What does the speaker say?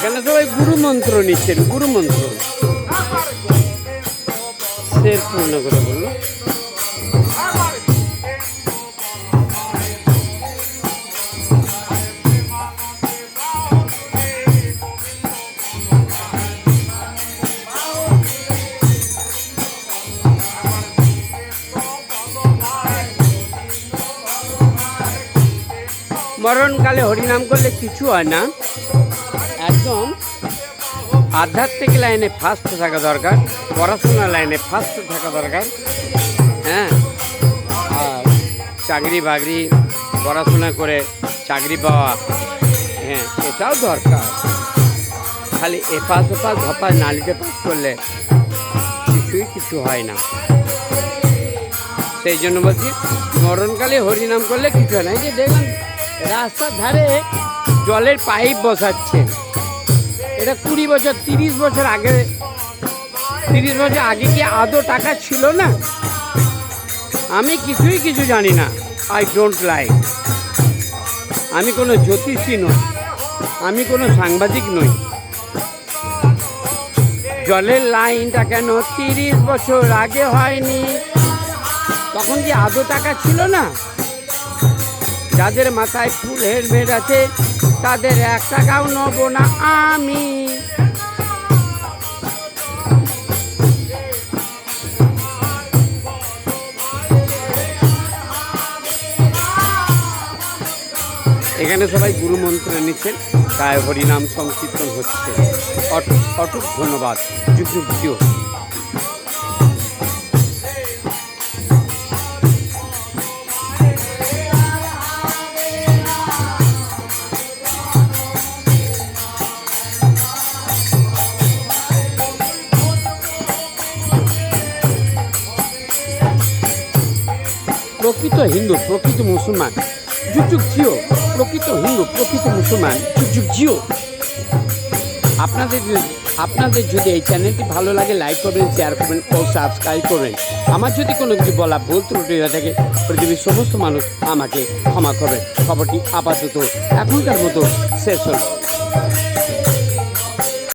এখানে সবাই গুরু মন্ত্র নিচ্ছেন, গুরু মন্ত্র শের পূর্ণ করে বললো। মরণকালে হরিনাম করলে কিছু হয় না, একদম আধ্যাত্মিক লাইনে ফার্স্ট থাকা দরকার, পড়াশোনার লাইনে ফার্স্ট থাকা দরকার। হ্যাঁ, আর চাকরি বাকরি পড়াশোনা করে চাকরি পাওয়া, হ্যাঁ এটাও দরকার। খালি এপাশ ওপাশ ধপাস নালিতে পাস করলে কিছুই কিছু হয় না। সেই জন্য বলছি মরণকালে হরিনাম করলে কিছু হয় না। এই যে দেখলাম রাস্তার ধারে জলের পাইপ বসাচ্ছে, এটা 20 বছর 30 বছর আগে, 30 বছর আগে কি আদৌ টাকা ছিল না? আমি কিছু জানি না, আই ডোন্ট লাইক। আমি কোনো জ্যোতিষী নই, আমি কোনো সাংবাদিক নই। জলের লাইনটা কেন 30 বছর আগে হয়নি? তখন কি আদৌ টাকা ছিল না? যাদের মাথায় ফুল হেলমেট আছে তাদের 1 টাকাও নেব না আমি। এখানে সবাই গুরু মন্ত্র নিচ্ছেন, তাই হরিনাম সংকীর্তন হচ্ছে। অটুট ধন্যবাদ। যুগ যুগ জিও। প্রকৃত হিন্দু, প্রকৃত মুসলমান, যুগ যুগ জিও। প্রকৃত হিন্দু, প্রকৃত মুসলমান, যুগ যুগ জিও। আপনাদের যদি এই চ্যানেলটি ভালো লাগে লাইক করবেন, শেয়ার করবেন ও সাবস্ক্রাইব করবেন। আমার যদি কোনো কিছু বলা ভুল ত্রুটি হয়ে থাকে পৃথিবীর সমস্ত মানুষ আমাকে ক্ষমা করবেন। খবরটি আপাতত এখনকার মতো শেষ হল।